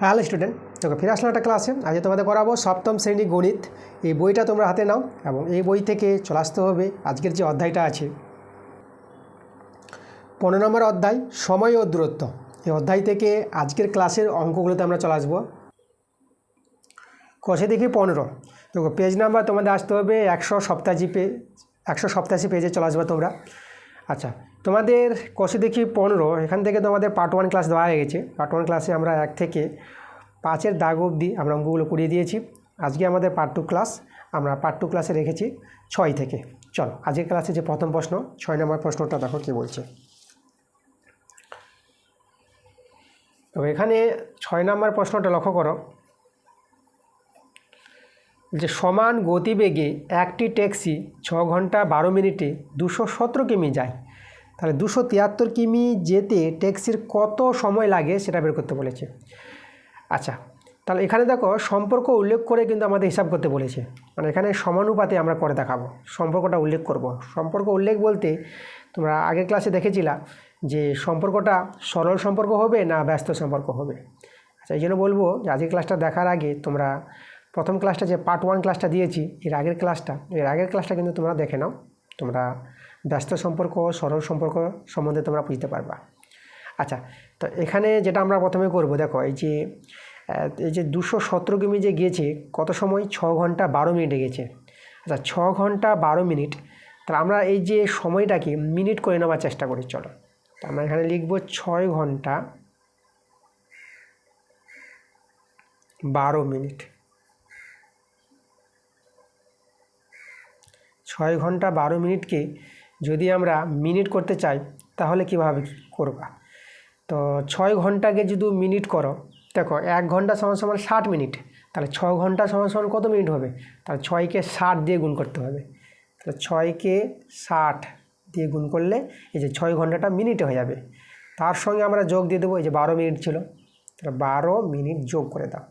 Hello student, তোকে ফিরে আসলাম একটা ক্লাসে। আজ তোমাদের করাবো সপ্তম শ্রেণী গণিত। এই বইটা তোমরা হাতে নাও এবং এই বই থেকে চলে আসতে হবে আজকের যে অধ্যায়টা আছে 15 নম্বর অধ্যায় সময় ও দূরত্ব। এই অধ্যায় থেকে আজকের ক্লাসের অঙ্কগুলোতে আমরা চলে আসবো। কষে দেখি 15। দেখো পেজ নাম্বার তোমাদের আসতে হবে 187 পেজে চলে আসবে তোমরা। আচ্ছা, তোমাদের কষে দেখি 15 এখান থেকে তোমাদের পার্ট 1 ক্লাস দেওয়া হয়ে গেছে। পার্ট 1 ক্লাসে আমরা 1 থেকে 5-এর দাগ অবধি আমরা অঙ্কগুলো করিয়ে দিয়েছি। আজকে আমাদের পার্ট 2 ক্লাস, আমরা পার্ট 2 ক্লাসে রেখেছি 6 থেকে। চলো আজকের ক্লাসে যে প্রথম প্রশ্ন 6 নম্বর প্রশ্নটা দেখো কী বলছে। তো এখানে 6 নম্বর প্রশ্নটা লক্ষ্য করো যে সমান গতিবেগে একটি ট্যাক্সি 6 ঘন্টা 12 মিনিটে 217 কিমি যায়, তাহলে 273 কিমি যেতে ট্যাক্সির কত সময় লাগে সেটা বের করতে বলেছে। আচ্ছা, তাহলে এখানে দেখো সম্পর্ক উল্লেখ করে কিন্তু আমাদের হিসাব করতে বলেছে, মানে এখানে সমানুপাতে আমরা করে দেখাবো, সম্পর্কটা উল্লেখ করব। সম্পর্ক উল্লেখ বলতে তোমরা আগের ক্লাসে দেখেছিলা যে সম্পর্কটা সরল সম্পর্ক হবে না ব্যস্ত সম্পর্ক হবে। আচ্ছা, এই জন্য বলবো যে আজকের ক্লাসটা দেখার আগে তোমরা প্রথম ক্লাসটা যে পার্ট 1 ক্লাসটা দিয়েছি এর আগের ক্লাসটা কিন্তু তোমরা দেখে নাও। তোমরা ব্যস্ত সম্পর্ক সরল সম্পর্ক সম্বন্ধে তোমরা বুঝতে পারবা। আচ্ছা, তো এখানে যেটা আমরা প্রথমে করব, দেখো এই যে 217 কিমি যে গিয়েছে কত সময়, 6 ঘন্টা 12 মিনিটে গেছে। আচ্ছা, 6 ঘন্টা 12 মিনিট, তাহলে আমরা এই যে সময়টাকে মিনিট করে নেওয়ার চেষ্টা করি। চলো, তো আমরা এখানে লিখব 6 ঘন্টা 12 মিনিট। 6 ঘন্টা 12 মিনিটকে যদি আমরা মিনিট করতে চাই তাহলে কীভাবে করবা? তো 6 ঘন্টাকে যদি মিনিট করো, দেখো 1 ঘন্টা সমান সমান 60 মিনিট, তাহলে 6 ঘন্টা সমান সমান কত মিনিট হবে? তাহলে 6কে 60 দিয়ে গুণ করতে হবে। তাহলে 6কে 60 দিয়ে গুণ করলে এই যে 6 ঘন্টাটা মিনিটে হয়ে যাবে। তার সঙ্গে আমরা যোগ দিয়ে দেবো, এই যে 12 মিনিট ছিল, তাহলে 12 মিনিট যোগ করে দাও।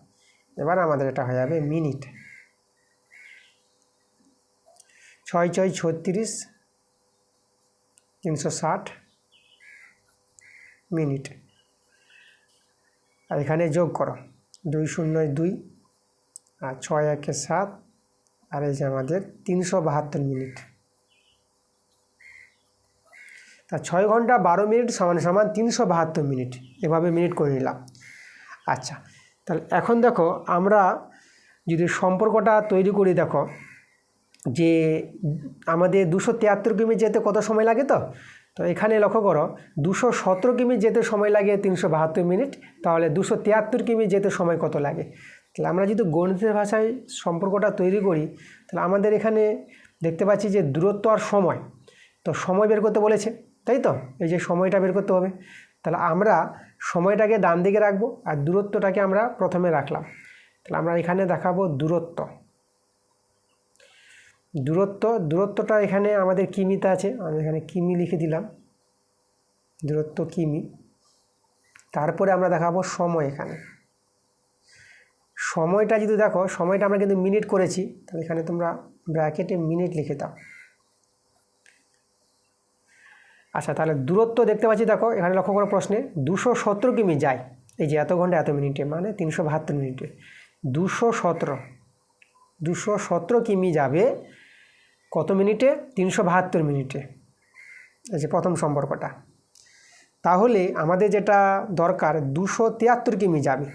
এবার আমাদের এটা হয়ে যাবে মিনিট। 6 6 36, 360 মিনিট। আর এখানে যোগ করো, 2 0 2 আর 6 1 7, আর এই যে আমাদের 372 মিনিট। তা 6 ঘন্টা 12 মিনিট সমান সমান 372 মিনিট, এভাবে মিনিট করে নিলাম। আচ্ছা, তাহলে এখন দেখো আমরা যদি সম্পর্কটা তৈরি করি, দেখো যে আমাদের 273 কিমি যেতে কত সময় লাগে। তো এখানে লক্ষ্য করো 217 কিমি যেতে সময় লাগে 372 মিনিট, তাহলে 273 কিমি যেতে সময় কত লাগে? তাহলে আমরা যদি গণিতের ভাষায় সম্পর্কটা তৈরি করি, তাহলে আমাদের এখানে দেখতে পাচ্ছি যে দূরত্ব আর সময়, তো সময় বের করতে বলেছে, তাই তো? এই যে সময়টা বের করতে হবে, তাহলে আমরা সময়টাকে ডান দিকে রাখবো আর দূরত্বটাকে আমরা প্রথমে রাখলাম। তাহলে আমরা এখানে দেখাবো দূরত্বটা এখানে আমাদের কিমিতে আছে, আমি এখানে কিমি লিখে দিলাম, দূরত্ব কিমি। তারপরে আমরা দেখাবো সময়। এখানে সময়টা যদি দেখো, সময়টা আমরা কিন্তু মিনিট করেছি, তাহলে এখানে তোমরা ব্র্যাকেটে মিনিট লিখে দাও। আচ্ছা, তাহলে দূরত্ব দেখতে পাচ্ছি, দেখো এখানে লক্ষ্য করো প্রশ্নে 217 কিমি যায়, এই যে এত ঘন্টা এত মিনিটে মানে 372 মিনিটে 217 কিমি যাবে কত মিনিটে? 372 মিনিটে। এই যে প্রথম সম্পর্কটা। তাহলে আমাদের যেটা দরকার 273 কিমি যাবে,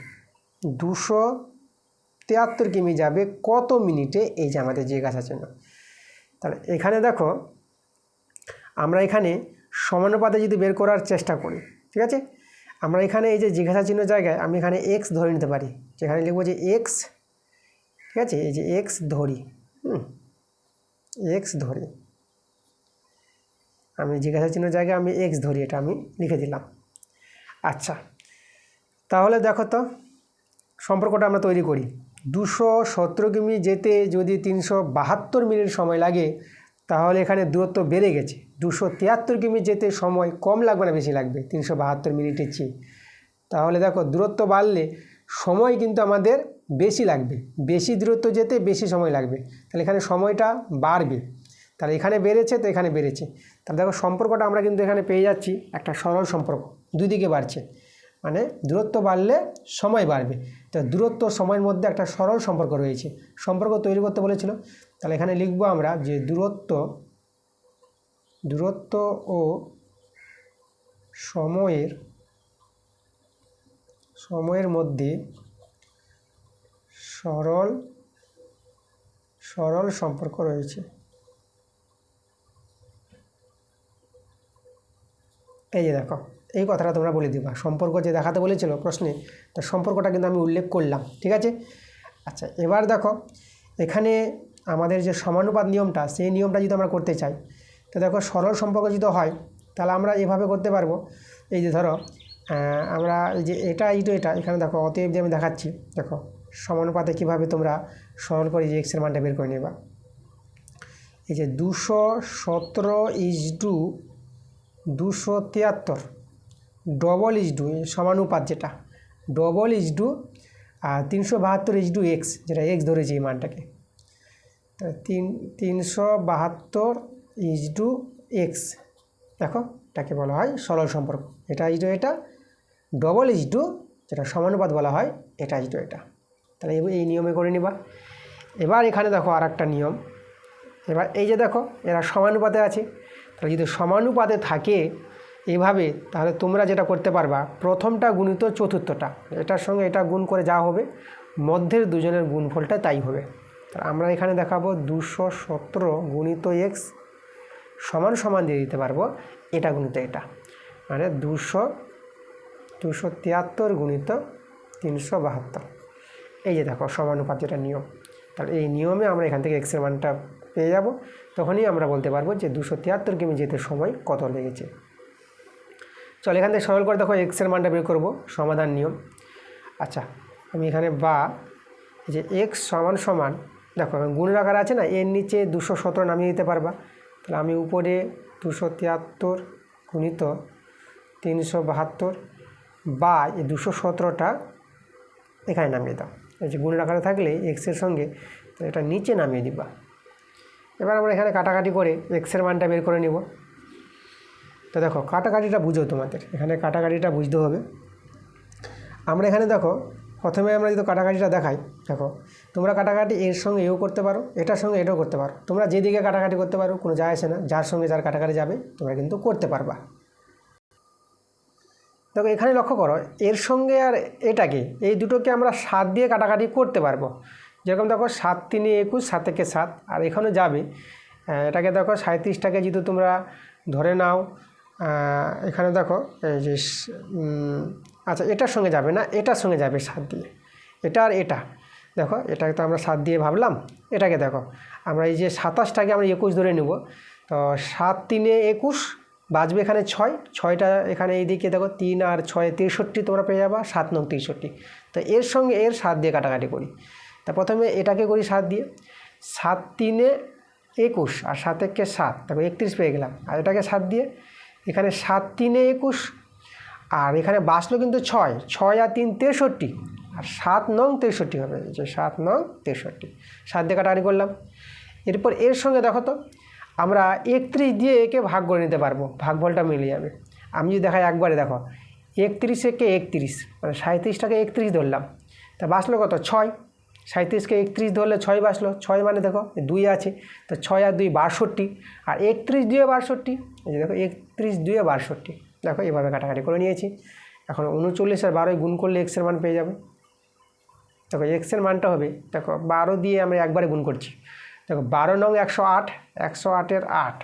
273 কিমি যাবে কত মিনিটে? এই যে আমাদের জিজ্ঞাসা চিহ্ন। তাহলে এখানে দেখো আমরা এখানে সমানুপাতে যদি বের করার চেষ্টা করি, ঠিক আছে, আমরা এখানে এই যে জিজ্ঞাসা চিহ্ন জায়গায় আমি এখানে এক্স ধরে নিতে পারি, যেখানে লিখবো যে এক্স, ঠিক আছে, এই যে এক্স ধরি, এক্স ধরি, আমি জিজ্ঞাসা চিহ্ন জায়গায় আমি এক্স ধরি, এটা আমি লিখে দিলাম। আচ্ছা, তাহলে দেখো তো সম্পর্কটা আমরা তৈরি করি। 217 কিমি যেতে যদি 372 মিনিট সময় লাগে, তাহলে এখানে দূরত্ব বেড়ে গেছে। 273 কিমি যেতে সময় কম লাগবে না বেশি লাগবে 372 মিনিটের চেয়ে? তাহলে দেখো দূরত্ব বাড়লে সময় কিন্তু আমাদের বেশি লাগবে, বেশি দূরত্ব যেতে বেশি সময় লাগবে, তাহলে এখানে সময়টা বাড়বে। তাহলে এখানে বেড়েছে তো এখানে বেড়েছে, তাহলে দেখো সম্পর্কটা আমরা কিন্তু এখানে পেয়ে যাচ্ছি একটা সরল সম্পর্ক, দুই দিকে বাড়ছে। মানে দূরত্ব বাড়লে সময় বাড়বে। তো দূরত্ব সময়ের মধ্যে একটা সরল সম্পর্ক রয়েছে, সম্পর্ক তৈরি করতে বলেছিল। তাহলে এখানে লিখব আমরা যে দূরত্ব ও সময়ের মধ্যে সরল সম্পর্ক রয়েছে। এই যে দেখো, এই কথাটা তোমরা বলে দিবা, সম্পর্ক যে দেখাতে বলেছিল প্রশ্নে, তো সম্পর্কটা কিন্তু আমি উল্লেখ করলাম, ঠিক আছে। আচ্ছা, এবার দেখো এখানে আমাদের যে সমানুপাত নিয়মটা, সেই নিয়মটা যদি আমরা করতে চাই, তো দেখো সরল সম্পর্ক যদি হয় তাহলে আমরা এভাবে করতে পারবো। এই যে ধরো আমরা এই যে এটা এখানে দেখো, অতএব যে আমি দেখাচ্ছি, দেখো সমানুপাতে কীভাবে তোমরা সরল করে যে এক্সের মানটা বের করে নেবা। এই যে 217:273 ডবল ইজডু সমানুপাত, যেটা ডবল ইজডু 372:x, যেটা এক্স ধরেছি এই মানটাকে। 372:x, দেখো এটাকে বলা হয় সরল সম্পর্ক। এটা এটা ডবল ইজডু যেটা সমানুপাত বলা হয়, এটা এটা। তাহলে এই নিয়মে করে নিবা। এবার এখানে দেখো আর একটা নিয়ম। এবার এই যে দেখো এরা সমানুপাতে আছে, তাহলে যদি সমানুপাতে থাকে এইভাবে, তাহলে তোমরা যেটা করতে পারবা, প্রথমটা গুণিত চতুর্থটা, এটার সঙ্গে এটা গুণ করে যা হবে, মধ্যের দুজনের গুণফলটা তাই হবে। তাহলে আমরা এখানে দেখাবো 217 × x সমান দিয়ে দিতে পারবো এটা গুণিত এটা, মানে 273 × 372। এই যে দেখো সমানুপাত যেটা নিয়ম, তাহলে এই নিয়মে আমরা এখান থেকে এক্সের মানটা পেয়ে যাব। তখনই আমরা বলতে পারবো যে 273 কিমি যেতে সময় কত লেগেছে। চল এখান থেকে সরল করে দেখো এক্সের মানটা বের করবো, সমাধান নিয়ম। আচ্ছা, আমি এখানে যে এক্স সমান দেখো গুণের আকার আছে না, এর নিচে 217 নামিয়ে দিতে পারবা। তাহলে আমি উপরে 273 × 372 বা এই 217টা এখানে নামিয়ে দাও। এই যে গুণের আকারে থাকলে এক্সের সঙ্গে এটা নিচে নামিয়ে দিবা। এবার আমরা এখানে কাটাকাটি করে এক্সের মানটা বের করে নিব। তো দেখো কাটাকাটিটা বুঝো, তোমাদের এখানে কাটাকাটিটা বুঝতে হবে। আমরা এখানে দেখো প্রথমে আমরা যদি কাটাকাটিটা দেখাই, দেখো তোমরা কাটাকাটি এর সঙ্গে এও করতে পারো, এটার সঙ্গে এটাও করতে পারো, তোমরা যেদিকে কাটাকাটি করতে পারো কোনো যায় আসে না, যার সঙ্গে যার কাটাকাটি যাবে তোমরা কিন্তু করতে পারবা। দেখো এখানে লক্ষ্য করো, এর সঙ্গে আর এটাকে, এই দুটোকে আমরা 7 দিয়ে কাটাকাটি করতে পারবো। যেরকম দেখো 7 × 3 = 21, 7 থেকে 7, আর এখানে যাবে এটাকে দেখো 37টাকে যদি তোমরা ধরে নাও, এখানে দেখো এই যে আচ্ছা এটার সঙ্গে যাবে না, এটার সঙ্গে যাবে 7 দিয়ে, এটা আর এটা দেখো, এটাকে তো আমরা 7 দিয়ে ভাবলাম, এটাকে দেখো আমরা এই যে 27টাকে আমরা 21 ধরে নেব। তো 7 × 3 = 21, বাজবে এখানে 6টা এখানে এইদিকে দেখো 3 আর 6 63 তোমরা পেয়ে যাবা, 7 × 9 = 63। তো এর সঙ্গে এর 7 দিয়ে কাটাকাটি করি। তা প্রথমে এটাকে করি 7 দিয়ে, 7 × 3 = 21 আর 7 × 1 = 7, দেখো 31 পেয়ে গেলাম। আর এটাকে 7 দিয়ে, এখানে 7 × 3 = 21, আর এখানে বাঁচলো কিন্তু 6 আর 3 63, আর 7 × 9 = 63 হবে, যে 7 × 9 = 63, 7 দিয়ে কাটাকাটি করলাম। এরপর এর সঙ্গে দেখো তো আমরা 31 দিয়ে একে ভাগ করে নিতে পারবো, ভাগফলটা মিলে যাবে। আমি যদি দেখাই একবারে, দেখো 31 × 31, মানে 37টাকে 31 ধরলাম, তা বাঁচলো কত 6, 37কে 31 ধরলে 6 বাঁচলো, 6 মানে দেখো 2 আছে, তো 6 আর 2 = 62, আর 31 × 2 = 62, এই যে দেখো 31 × 2 = 62, দেখো এভাবে কাটাকাটি করে নিয়েছি। এখন 39 আর 12 গুণ করলে এক্সের মান পেয়ে যাবে। দেখো এক্সের মানটা হবে, দেখো 12 দিয়ে আমরা একবারে গুণ করছি, দেখো 12 × 9 = 108, 108-এর 8,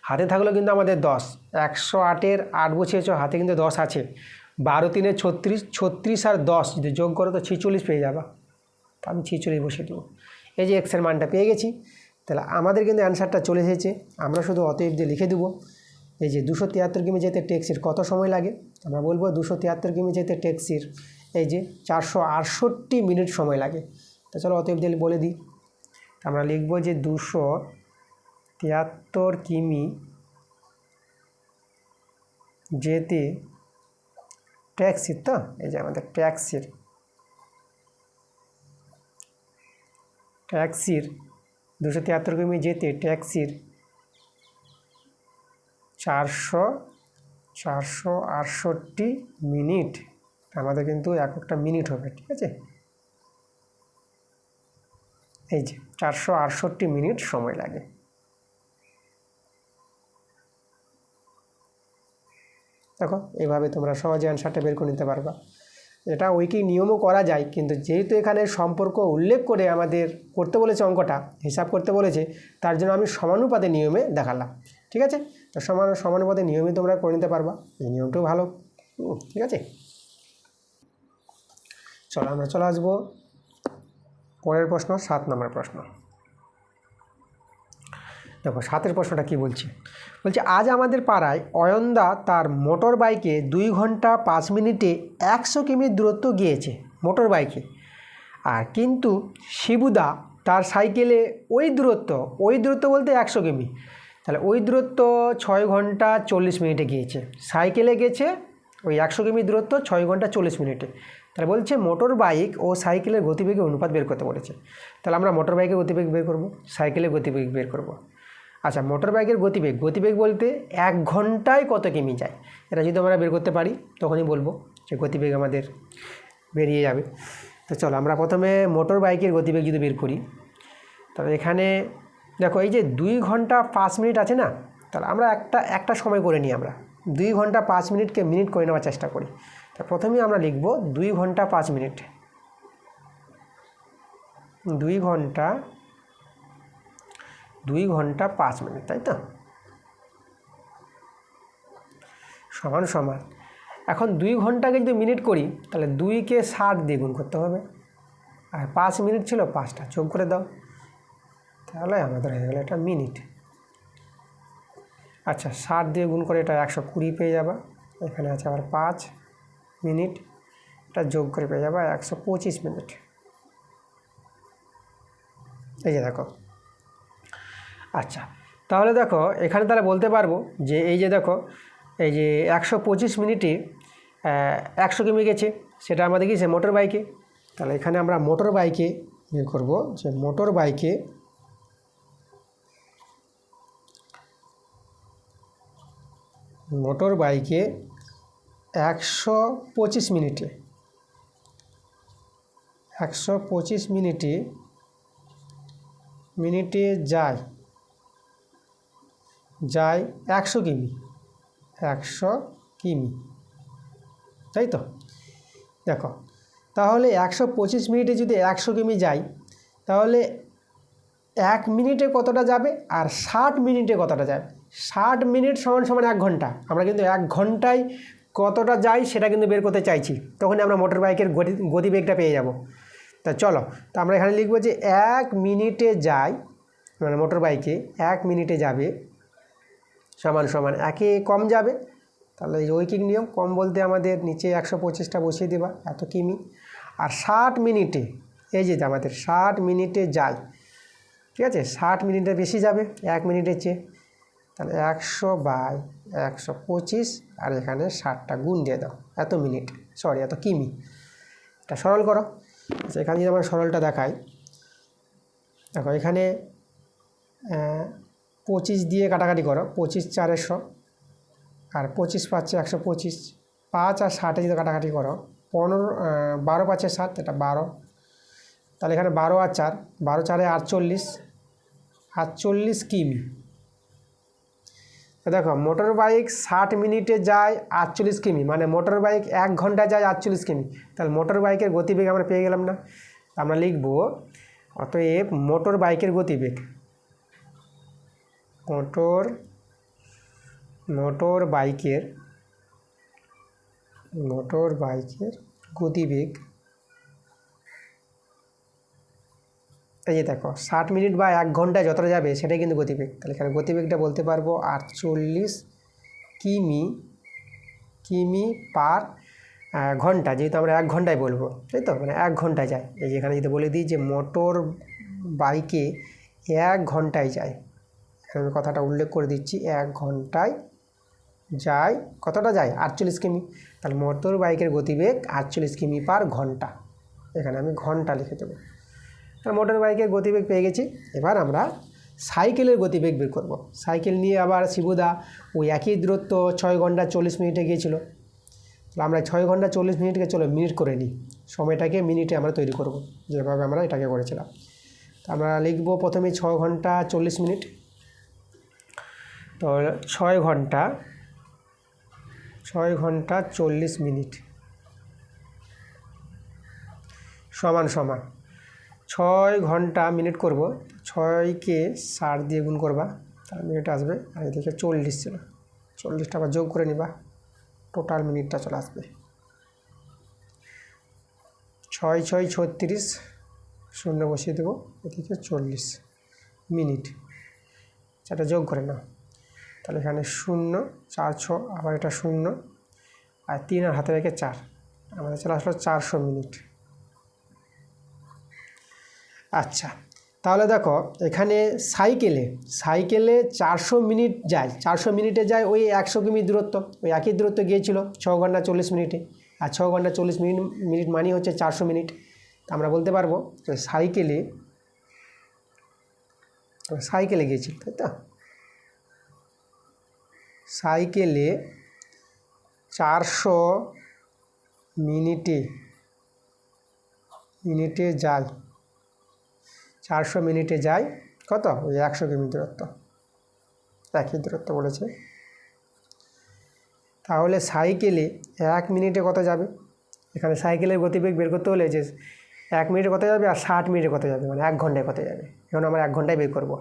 হাতে থাকলো কিন্তু আমাদের 10, 108-এর 8 বসিয়েছ, হাতে কিন্তু 10 আছে, 12 × 3 = 36, 36 আর 10 যদি যোগ করো তো 46 পেয়ে যাবা। তো আমি 46 বসিয়ে দেবো, এই যে এক্সের মানটা পেয়ে গেছি। তাহলে আমাদের কিন্তু অ্যান্সারটা চলে এসেছে। আমরা শুধু অতএব দিয়ে লিখে দেবো, এই যে 273 কিমি যেতে ট্যাক্সির কত সময় লাগে, আমরা বলবো 273 কিমি যেতে ট্যাক্সির এই যে 468 মিনিট সময় লাগে। তো চলো অতএব দিয়ে বলে দিই, আমরা লিখব যে 273 কিমি যেতে ট্যাক্সির, তো এই যে আমাদের ট্যাক্সির 273 কিমি যেতে ট্যাক্সির 468 468 মিনিট, আমাদের কিন্তু এককটা মিনিট হবে, ঠিক আছে। এই যে 468 মিনিট সময় লাগে। দেখো এইভাবে তোমরা সহজে অ্যান্সারটা বের করে নিতে পারবা। এটা উইকি নিয়মও করা যায়, কিন্তু যেহেতু এখানে সম্পর্ক উল্লেখ করে আমাদের করতে বলেছে, অঙ্কটা হিসাব করতে বলেছে, তার জন্য আমি সমানুপাতে নিয়মে দেখালাম, ঠিক আছে। তো সমানুপাতে নিয়মে তোমরা করে নিতে পারবা, এই নিয়মটাও ভালো, ঠিক আছে। চলো আমরা চলে আসবো পরের প্রশ্ন, 7 নম্বর প্রশ্ন। দেখো 7 প্রশ্নটা কি বলছে, আজ আমাদের পাড়ায় অয়নদা তার মোটর বাইকে 2 ঘন্টা 5 মিনিটে 100 কিমি দূরত্ব গিয়েছে মোটর বাইকে, আর কিন্তু শিবুদা তার সাইকেলে ওই দূরত্ব বলতে 100 কিমি, তাহলে ওই দূরত্ব 6 ঘন্টা 40 মিনিটে গিয়েছে, সাইকেলে গেছে ওই 100 কিমি দূরত্ব 6 ঘন্টা 40 মিনিটে। তাহলে বলছে মোটর বাইক ও সাইকেলের গতিবেগের অনুপাত বের করতে বলেছে। তাহলে আমরা মোটর বাইকের গতিবেগ বের করব, সাইকেলের গতিবেগ বের করব। আচ্ছা, মোটর বাইকের গতিবেগ বলতে 1 ঘন্টায় কত কিমি যায়, এটা যদি আমরা বের করতে পারি তখনই বলবো যে গতিবেগ আমাদের বেরিয়ে যাবে। তো চলো আমরা প্রথমে মোটর বাইকের গতিবেগ যদি বের করি, তাহলে এখানে দেখো এই যে 2 ঘন্টা 5 মিনিট আছে না, তাহলে আমরা একটা সময় করে নিই, আমরা 2 ঘন্টা 5 মিনিটকে মিনিট করে নেওয়ার চেষ্টা করি। তা প্রথমেই আমরা লিখব 2 ঘন্টা 5 মিনিট, 2 ঘন্টা 5 মিনিট, তাই তো, সমান সমান। এখন 2 ঘন্টাকে যদি মিনিট করি, তাহলে 2কে 60 দিয়ে গুণ করতে হবে, আর 5 মিনিট ছিল 5টা যোগ করে দাও, তাহলে আমাদের হয়ে গেল এটা মিনিট। আচ্ছা, 60 দিয়ে গুণ করে এটা 120 পেয়ে যাবা, এখানে আছে আবার 5 মিনিট, এটা যোগ করে পেয়ে যাবা 125 মিনিট। এই যে দেখো। আচ্ছা, তাহলে দেখো এখানে তাহলে বলতে পারবো যে এই যে দেখো এই যে 125 মিনিটে 100 কিমি গেছে, সেটা আমাদের গিয়েছে মোটর বাইকে। তাহলে এখানে আমরা মোটর বাইকে ইয়ে করবো, যে মোটর বাইকে 125 মিনিটে 125 মিনিটে যায় 100 কিমি, 100 কিমি, তাই তো। দেখো তাহলে 125 মিনিটে যদি 100 কিমি যায়, তাহলে 1 মিনিটে কতটা যাবে আর 60 মিনিটে কতটা যাবে। 60 মিনিট সমান সমান 1 ঘন্টা, আমরা কিন্তু 1 ঘন্টায় কতটা যাই সেটা কিন্তু বের করতে চাইছি, তখনই আমরা মোটর বাইকের গতিবেগটা পেয়ে যাব। তা চলো, তো আমরা এখানে লিখব যে 1 মিনিটে যায়, মানে মোটর বাইকে 1 মিনিটে যাবে সমান সমান 1-এ কম যাবে, তাহলে এই ঐকিক নিয়ম, কম বলতে আমাদের নিচে 125টা বসিয়ে দেবা, এত কিমি। আর 60 মিনিটে, এই যে আমাদের 60 মিনিটে যায়, ঠিক আছে, 60 মিনিটে বেশি যাবে 1 মিনিটের চেয়ে, তাহলে 100/125, আর এখানে 60টা গুণ দিয়ে দাও, এত মিনিট, এত কিমি। এটা সরল করো। আচ্ছা, এখানে যদি আমরা সরলটা দেখাই, দেখো এখানে 25 দিয়ে কাটাকাটি করো, 25×4 = 100, আর 25×5 = 125, 5 আর 60 যদি কাটাকাটি করো, 12×5 = 7, এটা 12, তাহলে এখানে 12 আর 4, 12×4 = 48 কিমি। দেখো মোটর বাইক 60 মিনিটে যায় 48 কিমি, মানে মোটর বাইক 1 ঘন্টায় যায় 48 কিমি, তাহলে মোটর বাইকের গতিবেগ আমরা পেয়ে গেলাম না। আমরা লিখব অতএব মোটর বাইকের গতিবেগ, মোটর বাইকের গতিবেগ, এই যে দেখো 60 মিনিট বা 1 ঘন্টায় যতটা যাবে সেটাই কিন্তু গতিবেগ, তাহলে এখানে গতিবেগটা বলতে পারবো 48 কিমি পার ঘন্টা, যেহেতু আমরা 1 ঘন্টায় বলবো, তাই তো, মানে 1 ঘন্টায় যায়। এই যে এখানে যদি বলে দিই যে মোটর বাইকে 1 ঘন্টায় যায়, এখানে আমি কথাটা উল্লেখ করে দিচ্ছি, 1 ঘন্টায় যায়, কতটা যায় 48 কিমি, তাহলে মোটর বাইকের গতিবেগ 48 কিমি পার ঘন্টা, এখানে আমি ঘন্টা লিখে দেবো। মোটর বাইকের গতিবেগ পেয়ে গেছি। এবার আমরা সাইকেলের গতিবেগ বের করব। সাইকেল নিয়ে আবার শিবুদা ওই একই দূরত্ব 6 ঘন্টা 40 মিনিটে গিয়েছিল। তাহলে আমরা 6 ঘন্টা 40 মিনিটকে চলো মিনিট করে নিই, সময়টাকে মিনিটে আমরা তৈরি করব, যেভাবে আমরা এটাকে করেছিলাম। তো আমরা লিখব প্রথমে 6 ঘন্টা 40 মিনিট। তো 6 ঘন্টা 40 মিনিট সমান 6 ঘন্টা মিনিট করব, 6কে 60 দিয়ে গুণ করবা, তার মিনিট আসবে। আর এদিকে 40 ছিল, 40টা আবার যোগ করে নিবা, টোটাল মিনিটটা চলে আসবে 6 6 36, শূন্য বসিয়ে দেবো, এদিকে 40 মিনিট, সেটা যোগ করে নাও। তাহলে এখানে 0 4 6, আবার এটা 0 আর 3 আর হাতে রেখে 4, আমাদের চলে আসলো 400 মিনিট। আচ্ছা, তাহলে দেখো এখানে সাইকেলে 400 মিনিট যায়, 400 মিনিটে যায় ওই 100 কিমি দূরত্ব, ওই একই দূরত্ব গিয়েছিল 6 ঘন্টা 40 মিনিটে। আর 6 ঘন্টা 40 মিনিট মানে হচ্ছে 400 মিনিট। আমরা বলতে পারবো যে সাইকেলে গিয়েছিল, তাই তো? সাইকেলে 400 মিনিটে যায়, 400 মিনিটে যায় কত? ওই 100 কিমি দূরত্ব, একই দূরত্ব বলেছে। তাহলে সাইকেলে 1 মিনিটে কত যাবে? এখানে সাইকেলের গতিবেগ বের করতে হলে যে 1 মিনিটে কত যাবে আর 60 মিনিটে কত যাবে, মানে 1 ঘন্টায় কত যাবে। এখন আমরা 1 ঘন্টায় বের করব।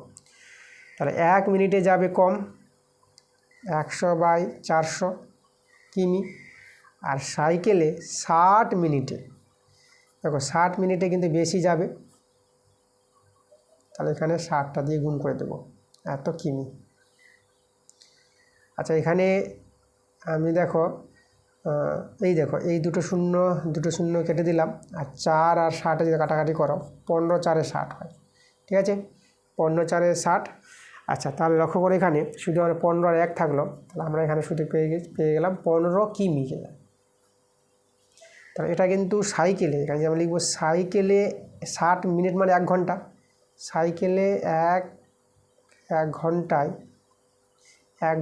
তাহলে 1 মিনিটে যাবে কম, 100/400 কিমি। আর সাইকেলে 60 মিনিটে, দেখো 60 মিনিটে কিন্তু বেশি যাবে, তাহলে এখানে 60টা দিয়ে গুণ করে দেবো, এত কিমি। আচ্ছা, এখানে আমি দেখো এই দুটো শূন্য কেটে দিলাম, আর 4 আর 60 যদি কাটাকাটি করো 15 4 60 হয়, ঠিক আছে? 15 4 60। আচ্ছা, তাহলে লক্ষ্য করে এখানে শুধু আমরা 15 আর 1 থাকলো, তাহলে আমরা এখানে শুধু পেয়ে গেলাম 15 কিমি গেলাম। তাহলে এটা কিন্তু সাইকেলে, এখানে যে আমরা লিখবো সাইকেলে 60 মিনিট মানে 1 ঘন্টা, সাইকেলে এক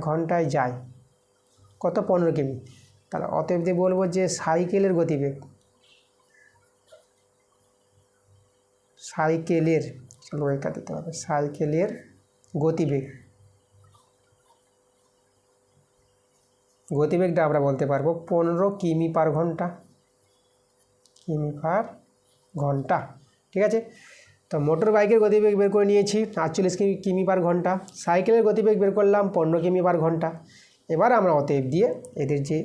ঘন্টায় যায় কত? 15 কিমি। তাহলে অতএব দিয়ে বলবো যে সাইকেলের গতিবেগ, চলো এটা দিতে হবে, সাইকেলের গতিবেগটা আমরা বলতে পারবো 15 কিমি পার ঘন্টা, ঠিক আছে? তো মোটর বাইকের গতিবেগ বের করে নিয়েছি 48 কিমি পার ঘন্টা, সাইকেলের গতিবেগ বের করলাম 15 কিমি পার ঘন্টা। এবার আমরা অতএব দিয়ে এদের যে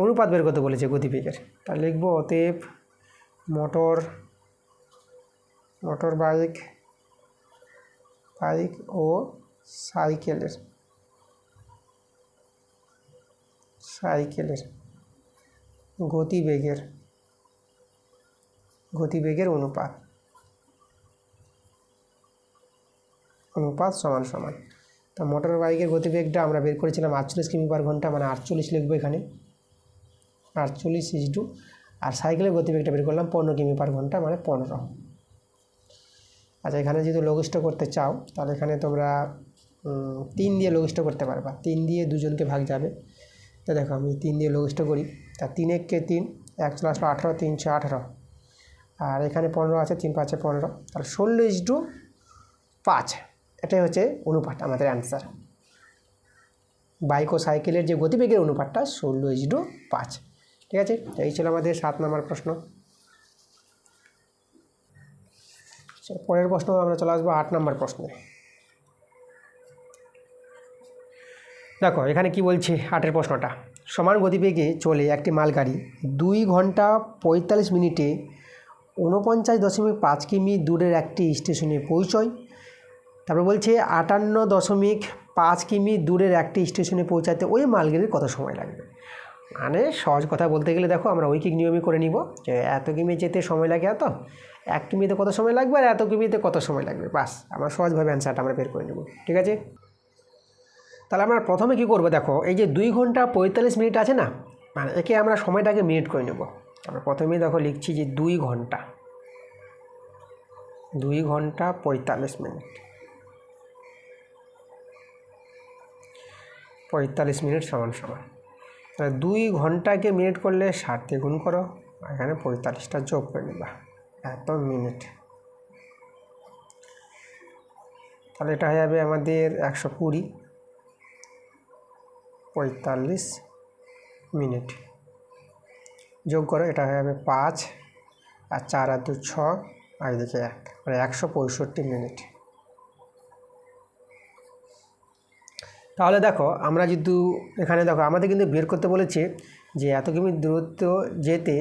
অনুপাত বের করতে বলেছে গতিবেগের, তা লিখব অতএব মোটর বাইক ও সাইকেলের গতিবেগের অনুপাত সমান। তো মোটর বাইকের গতিবেগটা আমরা বের করেছিলাম 48 কিমি পার ঘন্টা, মানে 48 লিখবো এখানে, 48 আর সাইকেলের গতিবেগটা বের করলাম 15 কিমি পার ঘন্টা, মানে 15। আচ্ছা, এখানে যদি লঘিষ্ঠ করতে চাও তাহলে এখানে তোমরা 3 দিয়ে লঘিষ্ঠ করতে পারবা, 3 দিয়ে দুজনকে ভাগ যাবে। তো দেখো আমি 3 দিয়ে লঘিষ্ঠ করি, তা 3 1 3, 1 চলে আসলো 18, 3 6 18, আর এখানে 15 আছে, 3 5 15, তাহলে 16:5, এটাই হচ্ছে অনুপাত, আমাদের অ্যান্সার। বাইক ও সাইকেলের যে গতিবেগের অনুপাতটা 16:5, ঠিক আছে? এই ছিল আমাদের 7 নম্বর প্রশ্ন। পরের প্রশ্ন আমরা চলে আসবো 8 নম্বর প্রশ্নে। দেখো এখানে কি বলছে 8এর প্রশ্নটা, সমান গতিবেগে চলে একটি মালগাড়ি 2 ঘন্টা 45 মিনিটে 49.5 কিমি দূরের একটি স্টেশনে পৌঁছয়। তারপর বলছে 58.5 কিমি দূরের একটি স্টেশনে পৌঁছাতে ওই মালগাড়ির কত সময় লাগবে। মানে সহজ কথা বলতে গেলে দেখো আমরা ঐকিক নিয়মই করে নিব, যে এত কিমি যেতে সময় লাগে এত, 1 কিমিতে কত সময় লাগবে আর এত কিমিতে কত সময় লাগবে, বাস আমরা সহজভাবে অ্যান্সারটা আমরা বের করে নেব, ঠিক আছে? তাহলে আমরা প্রথমে কি করব, দেখো এই যে 2 ঘন্টা 45 মিনিট আছে না, মানে একে আমরা সময়টাকে মিনিট করে নেব। আমরা প্রথমেই দেখো লিখছি যে 2 ঘন্টা 45 মিনিট, 45 মিনিট সমান সমান, তাহলে 2 ঘন্টাকে মিনিট করলে 60 দিয়ে গুণ করো, এখানে 45টা যোগ করে নিবা, এত মিনিট। তাহলে এটা হয়ে যাবে আমাদের 120, 45 মিনিট যোগ করো, এটা হয়ে যাবে 5 আর 4 আর 2 6 আর এদিকে 1, মানে 165 মিনিট। তাহলে দেখো আমরা যেহেতু এখানে দেখো আমাদের কিন্তু বের করতে বলেছে যে এত কিমি দূরত্ব যেতে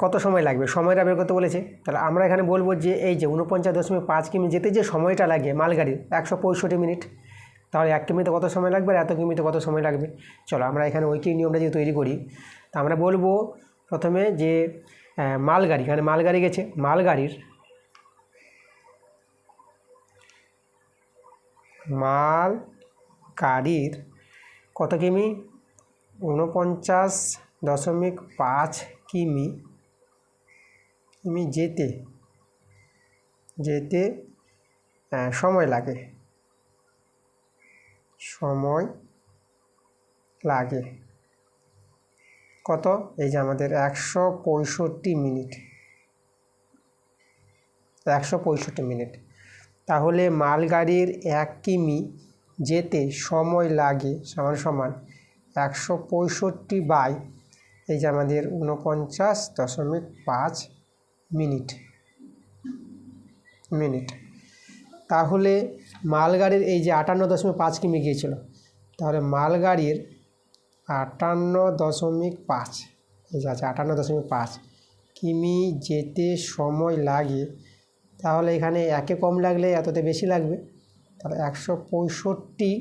কত সময় লাগবে, সময়টা বের করতে বলেছে। তাহলে আমরা এখানে বলবো যে এই যে 49.5 কিমি যেতে যে সময়টা লাগে মালগাড়ির 165 মিনিট, তাহলে 1 কিমিতে কত সময় লাগবে আর এত কিমিতে কত সময় লাগবে। চলো আমরা এখানে ঐকিক নিয়মটা যদি তৈরি করি, তা আমরা বলবো প্রথমে যে মালগাড়ি, এখানে মালগাড়ি গেছে, মালগাড়ির কত কিমি, 49.5 কিমি যেতে সময় লাগে কত, এই যে আমাদের 165 মিনিট, 165 মিনিট। তাহলে মালগাড়ির 1 কিমি যেতে সময় লাগে সমান সমান 165 বাই এই যে আমাদের 49.5 মিনিট। তাহলে মালগাড়ির এই যে 58.5 কিমি গিয়েছিল, তাহলে মালগাড়ির 58.5, এই যে আছে 58.5 কিমি যেতে সময় লাগে, তাহলে এখানে একে কম লাগলে এততে বেশি লাগবে, তাহলে 165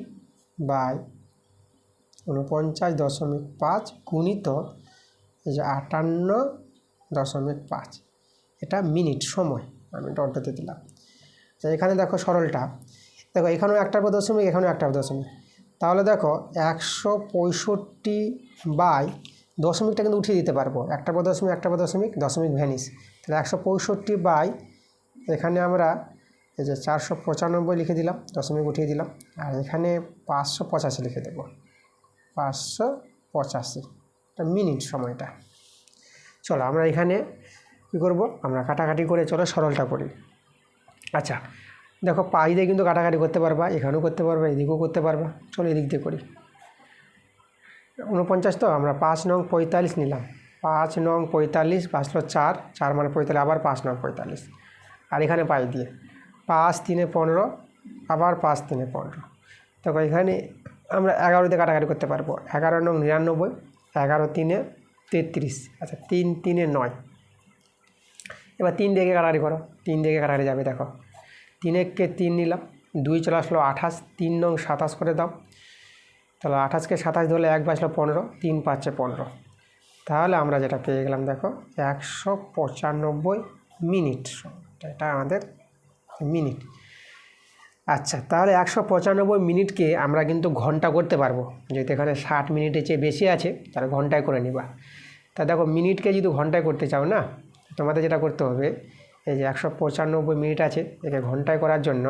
বাই 49.5 গুণিত এই যে 58.5, এটা মিনিট সময়, আমি ডটতে দিলাম। তো এখানে দেখো সরলটা, দেখো এখানেও একটা দশমিক, এখানেও একটা দশমিক, তাহলে দেখো 165 বাই দশমিকটা কিন্তু উঠিয়ে দিতে পারবো, একটা দশমিক ভ্যানিস, তাহলে 165 বাই এখানে আমরা এই যে 495 লিখে দিলাম, দশমিক উঠিয়ে দিলাম, আর এখানে 585 লিখে দেবো, 585 এটা মিনিট সময়টা। চলো আমরা এখানে কী করবো, আমরা কাটাকাটি করে চলো সরলটা করি। আচ্ছা দেখো পাই দিয়ে কিন্তু কাটাকাটি করতে পারবা, এখানেও করতে পারবা, এদিকেও করতে পারবা, চলো এদিক দিয়ে করি। 49 তো আমরা 5 নং 45 নিলাম, 5 নং 45 বাঁচলো 4 মানে 45, আবার 5 নং 45, আর এখানে পাই দিয়ে 5 3 15, আবার 5 3 15। দেখো এখানে আমরা 11 দিয়ে কাটাকাটি করতে পারবো, 11 নং 99, 11 3 33, আচ্ছা 3 3 9, এবার 3 দিকে কাটাকাটি করো, 3 দিকে কাটাকাটি যাবে, দেখো 3 কে 3 নিলাম, 2 চলে আসলো 28, 3 নং 27 করে দাও, তাহলে 28কে 27 ধরলে 1 বাঁচলো 15, 3 5 15, তাহলে আমরা যেটা পেয়ে গেলাম দেখো 195 মিনিট, এটা আমাদের মিনিট। আচ্ছা তাহলে 195 মিনিটকে আমরা কিন্তু ঘন্টা করতে পারবো, যেহেতু এখানে 60 মিনিটের চেয়ে বেশি আছে, তাহলে ঘন্টায় করে নিবা। তা দেখো মিনিটকে যদি ঘন্টায় করতে চাও না, তোমাদের যেটা করতে হবে, এই যে 195 মিনিট আছে, একে ঘন্টায় করার জন্য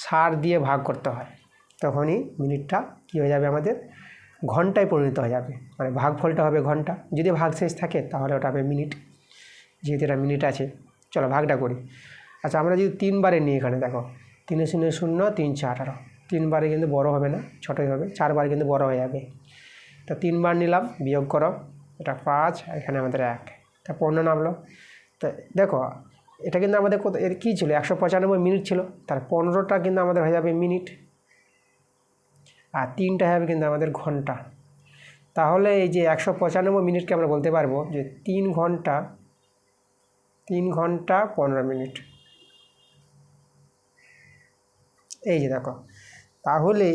60 দিয়ে ভাগ করতে হয়, তখনই মিনিটটা কী হয়ে যাবে আমাদের ঘন্টায় পরিণত হয়ে যাবে, মানে ভাগফলটা হবে ঘন্টা, যদি ভাগশেষ থাকে তাহলে ওটা হবে মিনিট, যেহেতু এটা মিনিট আছে। চলো ভাগটা করি। আচ্ছা আমরা যদি 3 বারে নিই, এখানে দেখো 3 0 0 3 4 18, 3 বারে কিন্তু বড় হবে না, ছোটোই হবে, 4 বার কিন্তু বড় হয়ে যাবে। তো 3 বার নিলাম, বিয়োগ করো, এটা 5, এখানে আমাদের 1, তা 15 নামলো। তো দেখো এটা কিন্তু আমাদের কত, এর কী ছিল, 195 মিনিট ছিল, তার 15টা কিন্তু আমাদের হয়ে যাবে মিনিট, আর 3টা হবে কিন্তু আমাদের ঘন্টা। তাহলে এই যে 195 মিনিটকে আমরা বলতে পারবো যে 3 ঘন্টা 15 মিনিট, এই যে দেখো। তাহলে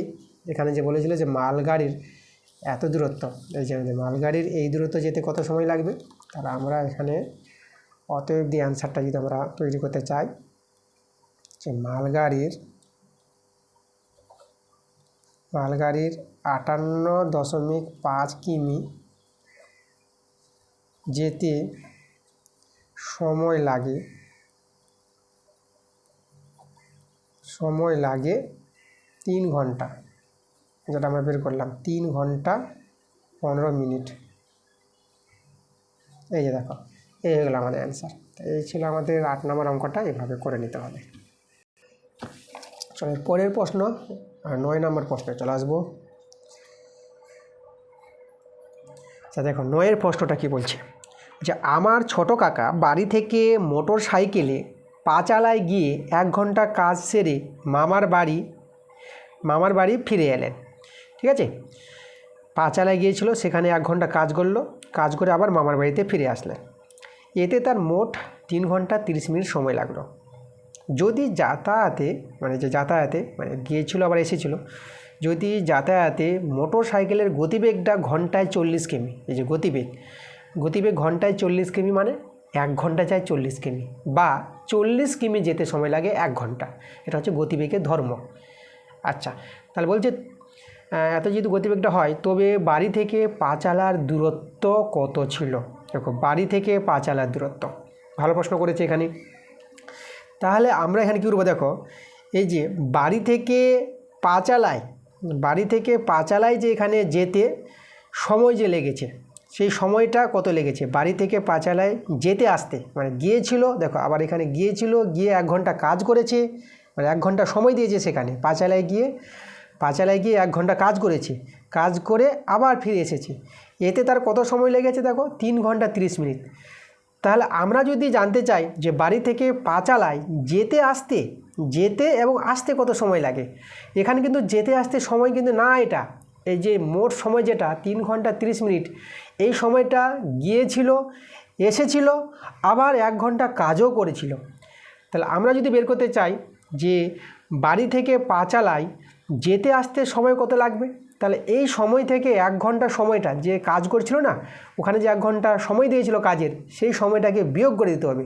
এখানে যে বলেছিল যে মালগাড়ির এত দূরত্ব, এই যে আমাদের মালগাড়ির এই দূরত্ব যেতে কত সময় লাগবে, তাহলে আমরা এখানে অতএব দিয়ে অ্যান্সারটা যদি আমরা তৈরি করতে চাই, যে মালগাড়ির 58.5 কিমি যেতে সময় লাগে 3 ঘন্টা, যেটা আমরা বের করলাম 3 ঘন্টা 15 মিনিট। এই যে দেখো, এই হয়ে গেলো আমাদের অ্যান্সার। এই ছিল আমাদের 8 নম্বর অঙ্কটা, এভাবে করে নিতে হবে। চলো পরের প্রশ্ন, 9 নম্বর প্রশ্নে চলে আসবো। আচ্ছা দেখো 9-এর প্রশ্নটা কি বলছে, যে আমার ছোট কাকা বাড়ি থেকে মোটর সাইকেলে পাঁচালায় গিয়ে 1 ঘন্টা কাজ সেরে মামার বাড়ি ফিরে এলেন। ঠিক আছে, পাঁচালায় গিয়েছিল, সেখানে 1 ঘন্টা কাজ করলো, কাজ করে আবার মামার বাড়িতে ফিরে আসলেন। এতে তার মোট 3 ঘন্টা 30 মিনিট সময় লাগলো। যদি যাতায়াতে মানে গিয়েছিল আবার এসেছিল, যদি যাতায়াতে মোটর সাইকেলের গতিবেগটা ঘন্টায় 40 কিমি, এই যে গতিবেগ ঘন্টায় 40 কিমি মানে 1 ঘন্টা যায় 40 কিমি, বা 40 কিমি যেতে সময় লাগে 1 ঘন্টা। এটা হচ্ছে গতিবেগের ধর্ম। আচ্ছা, তাহলে বলছে এত যদি গতিবেগটা হয়, তবে বাড়ি থেকে পাঁচালার দূরত্ব কত ছিল? দেখো বাড়ি থেকে পাঁচালার দূরত্ব, ভালো প্রশ্ন করেছে এখানে। তাহলে আমরা এখানে কী করবো, দেখো এই যে বাড়ি থেকে পাঁচালায় যে এখানে যেতে সময় যে লেগেছে, সেই সময়টা কত লেগেছে? বাড়ি থেকে পাঁচালায় যেতে আসতে মানে গিয়েছিল, দেখো আবার এখানে গিয়েছিল, গিয়ে 1 ঘন্টা কাজ করেছে, মানে 1 ঘন্টা সময় দিয়েছে সেখানে। পাঁচালায় গিয়ে 1 ঘন্টা কাজ করেছে, কাজ করে আবার ফিরে এসেছে। এতে তার কত সময় লেগেছে? দেখো 3 ঘন্টা 30 মিনিট। তাহলে আমরা যদি জানতে চাই যে বাড়ি থেকে পাঁচালায় যেতে এবং আসতে কত সময় লাগে, এখানে কিন্তু যেতে আসতে সময় কিন্তু না, এটা এই যে মোট সময় যেটা 3 ঘন্টা 30 মিনিট, এই সময়টা গিয়েছিল, এসেছিল, আবার 1 ঘন্টা কাজও করেছিল। তাহলে আমরা যদি বের করতে চাই যে বাড়ি থেকে পাঁচালায় যেতে আসতে সময় কত লাগবে, তাহলে এই সময় থেকে 1 ঘন্টা সময়টা যে কাজ করছিল না, ওখানে যে 1 ঘন্টা সময় দিয়েছিল কাজের, সেই সময়টাকে বিয়োগ করে দিতে হবে।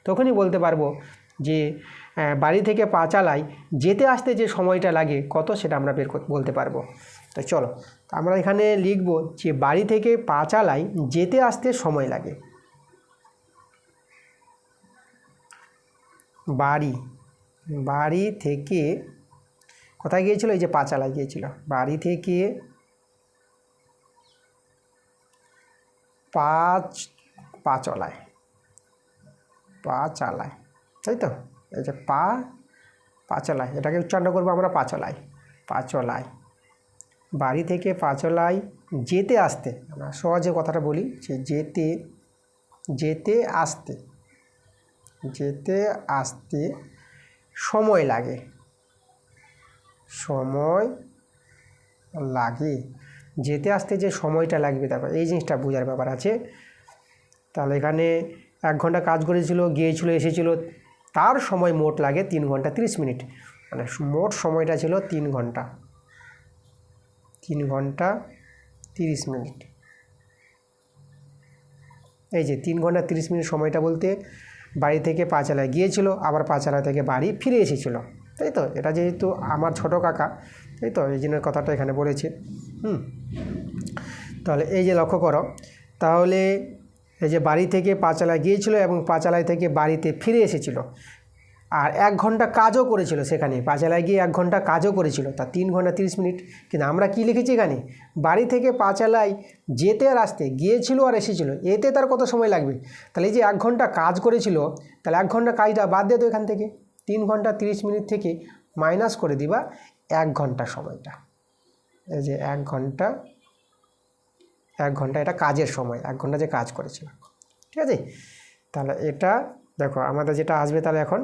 তখনই বলতে পারবো যে বাড়ি থেকে পাঁচালায় যেতে আসতে যে সময়টা লাগে কত, সেটা আমরা বলতে পারবো। তো চলো আমরা এখানে লিখব যে বাড়ি থেকে পাঁচালায় যেতে আসতে সময় লাগে। বাড়ি থেকে কোথায় গিয়েছিল? এই যে পাঁচালায় গিয়েছিল। বাড়ি থেকে পাঁচালায়, তাই তো? এই যে পাঁচালায়, এটাকে উচ্চারণ করবো আমরা পাঁচলায়। বাড়ি থেকে পাঁচলায় যেতে আসতে, আমরা সহজে কথাটা বলি যে যেতে আসতে সময় লাগে। যেতে আসতে যে সময়টা লাগবে, দেখো এই জিনিসটা বোঝার ব্যাপার আছে। তাহলে এখানে 1 ঘন্টা কাজ করেছিল, গিয়েছিল, এসেছিল, তার সময় মোট লাগে 3 ঘন্টা 30 মিনিট, মানে মোট সময়টা ছিল 3 ঘন্টা 30 মিনিট। এই যে 3 ঘন্টা 30 মিনিট সময়টা বলতে বাড়ি থেকে পাঁচালায় গিয়েছিল, আবার পাঁচালা থেকে বাড়ি ফিরে এসেছিল, তাই তো? এটা যেহেতু আমার ছোট কাকা, তাই তো, এই জন্য কথাটা এখানে বলেছে। তাহলে এই যে লক্ষ্য করো, তাহলে এই যে বাড়ি থেকে পাঁচালায় গিয়েছিল এবং পাঁচালায় থেকে বাড়িতে ফিরে এসেছিল, আর 1 ঘন্টা কাজও করেছিল সেখানে, পাঁচালায় গিয়ে 1 ঘন্টা কাজও করেছিল, তা 3 ঘন্টা 30 মিনিট। কিন্তু আমরা কি লিখেছি এখানে? বাড়ি থেকে পাঁচালায় যেতে আর আসতে, গিয়েছিল আর এসেছিল, এতে তার কত সময় লাগবে? তাহলে এই যে 1 ঘন্টা কাজ করেছিল, তাহলে 1 ঘন্টা কাজটা বাদ দিয়ে তো এখান থেকে 3 ঘন্টা 30 মিনিট থেকে মাইনাস করে দিবা 1 ঘন্টা সময়টা। এই যে 1 ঘন্টা এটা কাজের সময়, 1 ঘন্টা যে কাজ করেছিল, ঠিক আছে? তাহলে এটা দেখো আমাদের যেটা আসবে, তাহলে এখন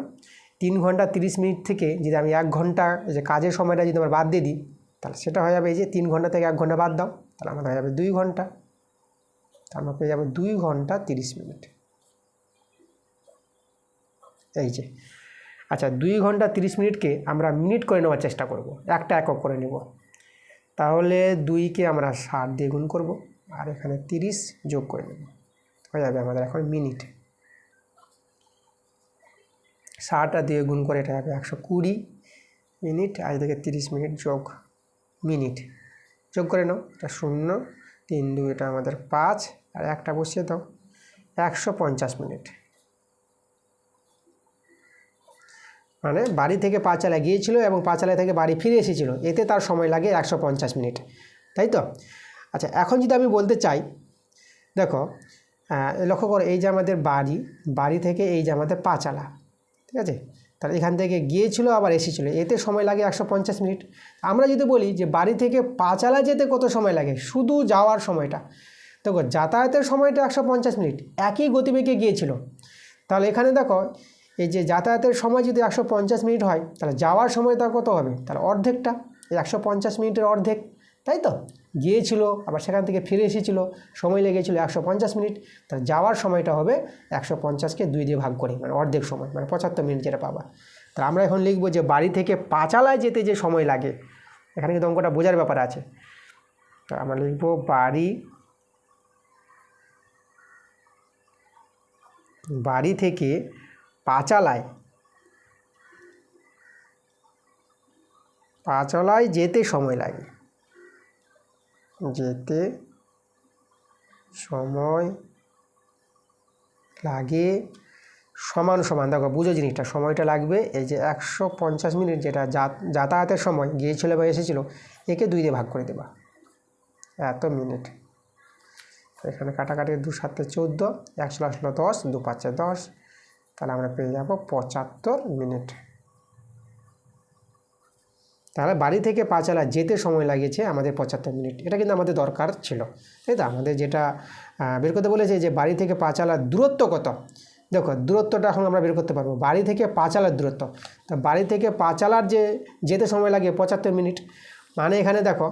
3 ঘন্টা 30 মিনিট থেকে যদি আমি 1 ঘন্টা এই যে কাজের সময়টা যদি আমরা বাদ দিয়ে দিই, তাহলে সেটা হয়ে যাবে এই যে 3 ঘন্টা থেকে 1 ঘন্টা বাদ দাও, তাহলে আমাদের হয়ে যাবে 2 ঘন্টা। আমরা পেয়ে যাবো 2 ঘন্টা 30 মিনিট। এই যে আচ্ছা, 2 ঘন্টা 30 মিনিটকে আমরা মিনিট করে নেওয়ার চেষ্টা করব, একটা একক করে নেব। তাহলে 2কে আমরা 60 দিয়ে গুণ করব, আর এখানে 30 যোগ করে নেব, হয়ে যাবে আমাদের এখন মিনিট। 60 দিয়ে গুণ করে এটা হবে 120 মিনিট, আর এদিকে 30 মিনিট যোগ মিনিট যোগ করে নাও, এটা 0 3 2, এটা আমাদের 5, আর একটা বসিয়ে দাও, 150 মিনিট। মানে বাড়ি থেকে পাঁচালা গিয়েছিল এবং পাঁচালা থেকে বাড়ি ফিরে এসেছিল, এতে তার সময় লাগে 150 মিনিট, তাই তো। আচ্ছা, এখন যদি আমি বলতে চাই, দেখো লক্ষ্য করো, এই যে আমাদের বাড়ি থেকে এই যে আমাদের পাঁচালা, ঠিক আছে, তাহলে এখান থেকে গিয়েছিল আবার এসেছিলো, এতে সময় লাগে 150 মিনিট। আমরা যদি বলি যে বাড়ি থেকে পাঁচালা যেতে কত সময় লাগে, শুধু যাওয়ার সময়টা, দেখো যাতায়াতের সময়টা 150 মিনিট, একই গতিবেগে গিয়েছিল, তাহলে এখানে দেখো এই যে যাতায়াতের সময় যদি 150 মিনিট হয়, তাহলে যাওয়ার সময়টা কত হবে, তাহলে অর্ধেকটা, এই 150 মিনিটের অর্ধেক, তাই তো। গিয়েছিল আবার সেখান থেকে ফিরে এসেছিলো, সময় লেগেছিল 150 মিনিট, তাহলে যাওয়ার সময়টা হবে 150কে 2 দিয়ে ভাগ করে, মানে অর্ধেক সময়, মানে 75 মিনিট যেটা পাবা। তাহলে আমরা এখন লিখবো যে বাড়ি থেকে পাঁচালায় যেতে যে সময় লাগে, এখানে কিন্তু অঙ্কটা বোঝার ব্যাপার আছে। তো আমরা লিখবো বাড়ি থেকে পাঁচালায় যেতে সময় লাগে, সমান সমান, দেখো বুঝো জিনিসটা, সময়টা লাগবে এই যে 150 মিনিট যেটা যাতায়াতের সময় গিয়েছিল বা এসেছিলো, একে 2 দিয়ে ভাগ করে দেবা, এত মিনিট। এখানে কাটাকাটি 2 7 14, 1 আসলো 10, 2 5 10, তাহলে আমরা পেয়ে যাবো 75 মিনিট। তাহলে বাড়ি থেকে পাঁচালা যেতে সময় লাগিয়েছে আমাদের 75 মিনিট, এটা কিন্তু আমাদের দরকার ছিল, তাই তো। আমাদের যেটা বের করতে বলেছে যে বাড়ি থেকে পাঁচালার দূরত্ব কত, দেখো দূরত্বটা এখন আমরা বের করতে পারবো, বাড়ি থেকে পাঁচালার দূরত্ব। তো বাড়ি থেকে পাঁচালার যেতে সময় লাগে 75 মিনিট, মানে এখানে দেখো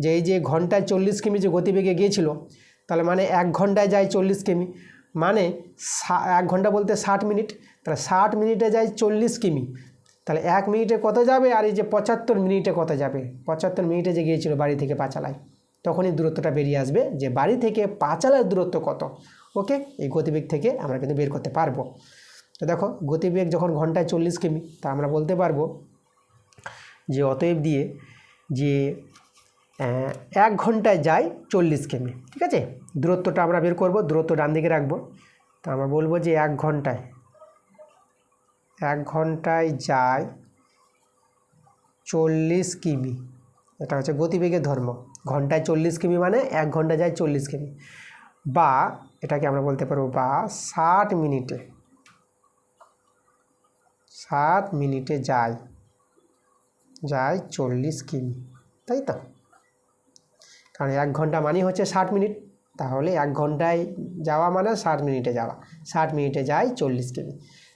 যে এই যে ঘন্টায় 40 কিমি যে গতিবেগে গিয়েছিল, তাহলে মানে 1 ঘন্টায় যায় 40 কিমি, মানে 1 ঘন্টা বলতে 60 মিনিট, তাহলে 60 মিনিটে যায় 40 কিমি, তাহলে 1 মিনিটে কত যাবে, আর এই যে 75 মিনিটে কত যাবে, 75 মিনিটে যে গিয়েছিল বাড়ি থেকে পাঁচালায়, তখনই দূরত্বটা বেরিয়ে আসবে যে বাড়ি থেকে পাঁচালার দূরত্ব কত। ওকে, এই গতিবেগ থেকে আমরা কিন্তু বের করতে পারবো। তো দেখো গতিবেগ যখন ঘন্টায় 40 কিমি, তা আমরা বলতে পারবো যে অতএব দিয়ে যে 1 ঘন্টায় যায় 40 কিমি, ঠিক আছে। দূরত্বটা আমরা বের করব, দূরত্ব ডান দিকে রাখবো, তা আমরা বলবো যে 1 ঘন্টায় যায় 40 কিমি, এটা হচ্ছে গতিবেগের ধর্ম। ঘন্টায় 40 কিমি মানে 1 ঘন্টায় যায় 40 কিমি, বা এটাকে আমরা বলতে পারবো বা 60 মিনিটে যায় 40 কিমি, তাই তো। কারণ 1 ঘন্টা মানে হচ্ছে 60 মিনিট, তাহলে 1 ঘন্টায় যাওয়া মানে 60 মিনিটে যাওয়া, 60 মিনিটে যায় 40 কিমি,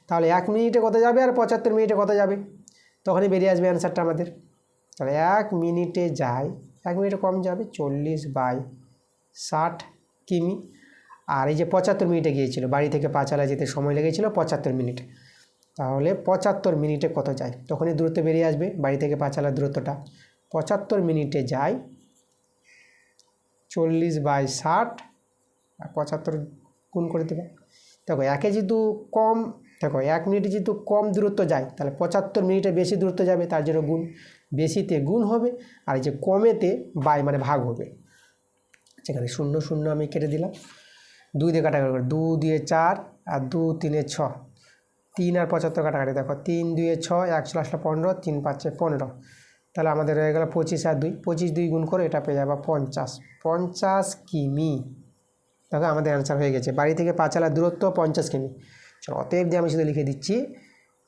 তাহলে 1 মিনিটে কত যাবে আর 75 মিনিটে কত যাবে, তখনই বেরিয়ে আসবে অ্যান্সারটা আমাদের। তাহলে 1 মিনিটে যায়, 1 মিনিটে কম যাবে, 40/60 কিমি, আর এই যে 75 মিনিটে গিয়েছিল, বাড়ি থেকে পাঁচালা যেতে সময় লেগেছিল 75 মিনিট, তাহলে 75 মিনিটে কত যায়, তখনই দূরত্ব বেরিয়ে আসবে বাড়ি থেকে পাঁচালার দূরত্বটা। 75 মিনিটে যায় 40/60, আর 75 গুণ করে দেবে। দেখো 1 মিনিটে যেহেতু কম দূরত্ব যায়, তাহলে 75 মিনিটে বেশি দূরত্ব যাবে, তার জন্য গুণ, বেশিতে গুণ হবে, আর এই যে কমেতে বাই মানে ভাগ হবে। সেখানে 0 0 আমি কেটে দিলাম, 2 দিয়ে কাটাকাটি করে, 2 দিয়ে 4 আর 2 3 6, 3 আর 75 কাটাকাটি, দেখো 3 2 6, 1 আসলো 15, 3 5 15, তাহলে আমাদের হয়ে গেল 25 আর 2, 25 2 গুণ করে এটা পেয়ে যাবো 50 কিমি। দেখো আমাদের অ্যান্সার হয়ে গেছে, বাড়ি থেকে পাঁচালার দূরত্ব 50 কিমি। চলো অতএব দিয়ে আমি শুধু লিখে দিচ্ছি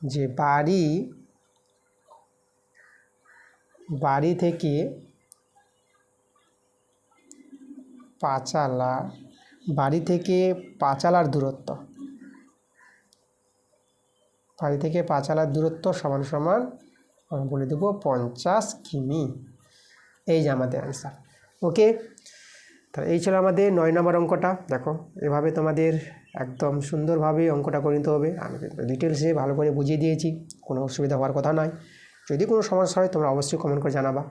যে বাড়ি থেকে পাঁচালার দূরত্ব, সমান সমান আমি বলে দেবো 50 কিমি, এই যে আমাদের অ্যান্সার। ওকে, তাহলে এই ছিল আমাদের 9 নম্বর অঙ্কটা। দেখো এভাবে তোমাদের একদম সুন্দরভাবে অঙ্কটা করে নিতে হবে, আমি কিন্তু ডিটেলসে ভালো করে বুঝিয়ে দিয়েছি, কোনো অসুবিধা হওয়ার কথা নয়। যদি কোনো সমস্যা হয় তোমরা অবশ্যই কমেন্ট করে জানাবা।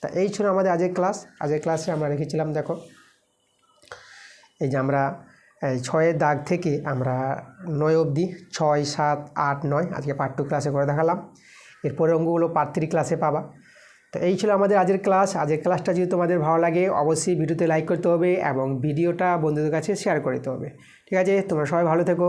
তা এই ছিল আমাদের আজকের ক্লাসে আমরা রেখেছিলাম, দেখো এই যে আমরা এই 6-এর দাগ থেকে আমরা 9 অবধি, 6 7 8 9 আজকে পার্ট 2 ক্লাসে করে দেখালাম। এরপরে অঙ্কগুলো পার্ট 3 ক্লাসে পাবা। তো এই ছিল আমাদের আজকের ক্লাসটা যদি তোমাদের ভালো লাগে অবশ্যই ভিডিওতে লাইক করতে হবে এবং ভিডিওটা বন্ধুদের কাছে শেয়ার করে দিতে হবে। ঠিক আছে, তোমরা সবাই ভালো থেকো।